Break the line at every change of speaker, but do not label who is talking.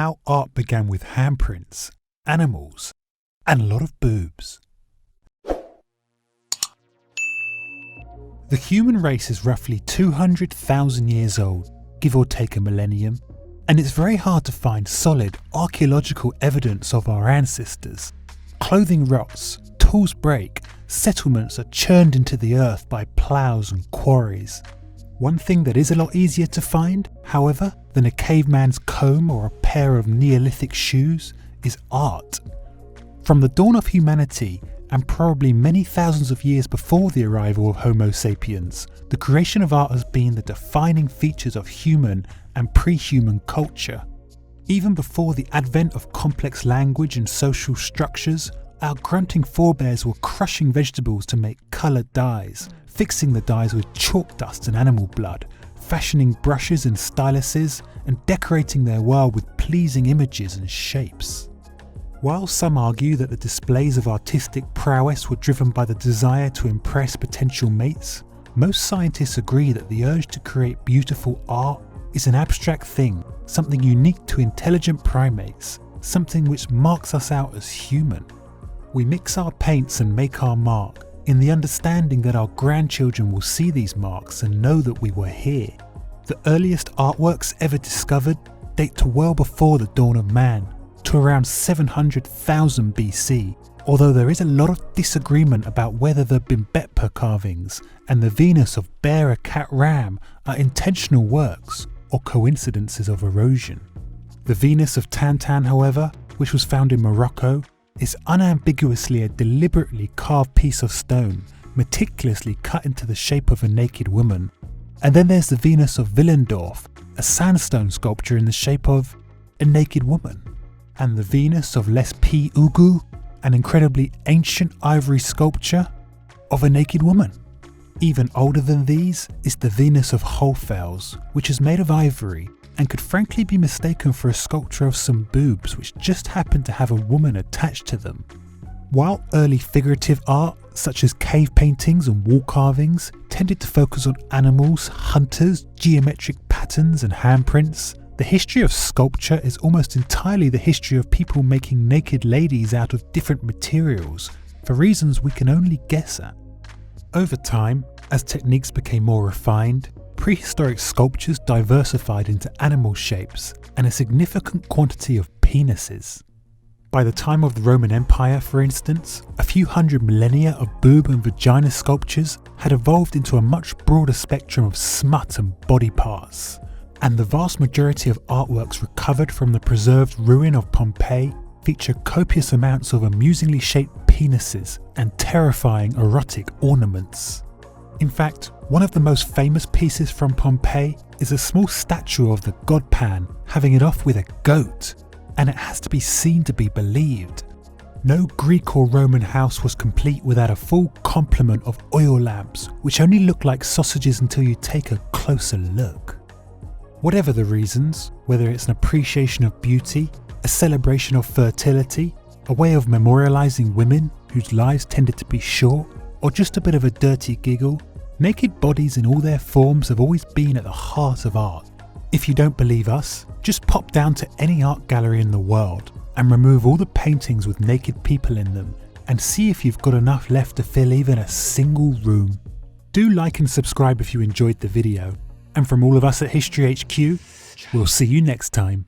how art began with handprints, animals, and a lot of boobs. The human race is roughly 200,000 years old, give or take a millennium, and it's very hard to find solid archaeological evidence of our ancestors. Clothing rots, tools break, settlements are churned into the earth by ploughs and quarries. One thing that is a lot easier to find, however, than a caveman's comb or a pair of Neolithic shoes is art. From the dawn of humanity, and probably many thousands of years before the arrival of Homo sapiens, the creation of art has been the defining features of human and pre-human culture. Even before the advent of complex language and social structures, our grunting forebears were crushing vegetables to make coloured dyes, fixing the dyes with chalk dust and animal blood, fashioning brushes and styluses, and decorating their world with pleasing images and shapes. While some argue that the displays of artistic prowess were driven by the desire to impress potential mates, most scientists agree that the urge to create beautiful art is an abstract thing, something unique to intelligent primates, something which marks us out as human. We mix our paints and make our mark, in the understanding that our grandchildren will see these marks and know that we were here. The earliest artworks ever discovered date to well before the dawn of man, to around 700,000 BC, although there is a lot of disagreement about whether the Bimbetpa carvings and the Venus of Bear a Cat Ram are intentional works or coincidences of erosion. The Venus of Tantan, however, which was found in Morocco, is unambiguously a deliberately carved piece of stone, meticulously cut into the shape of a naked woman. And then there's the Venus of Willendorf, a sandstone sculpture in the shape of a naked woman. And the Venus of Les P. Ugu, an incredibly ancient ivory sculpture of a naked woman. Even older than these is the Venus of Holfels, which is made of ivory and could frankly be mistaken for a sculpture of some boobs which just happened to have a woman attached to them. While early figurative art, such as cave paintings and wall carvings, tended to focus on animals, hunters, geometric patterns and handprints, the history of sculpture is almost entirely the history of people making naked ladies out of different materials, for reasons we can only guess at. Over time, as techniques became more refined, prehistoric sculptures diversified into animal shapes and a significant quantity of penises. By the time of the Roman Empire, for instance, a few hundred millennia of boob and vagina sculptures had evolved into a much broader spectrum of smut and body parts. And the vast majority of artworks recovered from the preserved ruin of Pompeii feature copious amounts of amusingly shaped penises and terrifying erotic ornaments. In fact, one of the most famous pieces from Pompeii is a small statue of the god Pan having it off with a goat, and it has to be seen to be believed. No Greek or Roman house was complete without a full complement of oil lamps, which only look like sausages until you take a closer look. Whatever the reasons, whether it's an appreciation of beauty, a celebration of fertility, a way of memorializing women whose lives tended to be short, or just a bit of a dirty giggle, naked bodies in all their forms have always been at the heart of art. If you don't believe us, just pop down to any art gallery in the world and remove all the paintings with naked people in them and see if you've got enough left to fill even a single room. Do like and subscribe if you enjoyed the video, and from all of us at History HQ, we'll see you next time.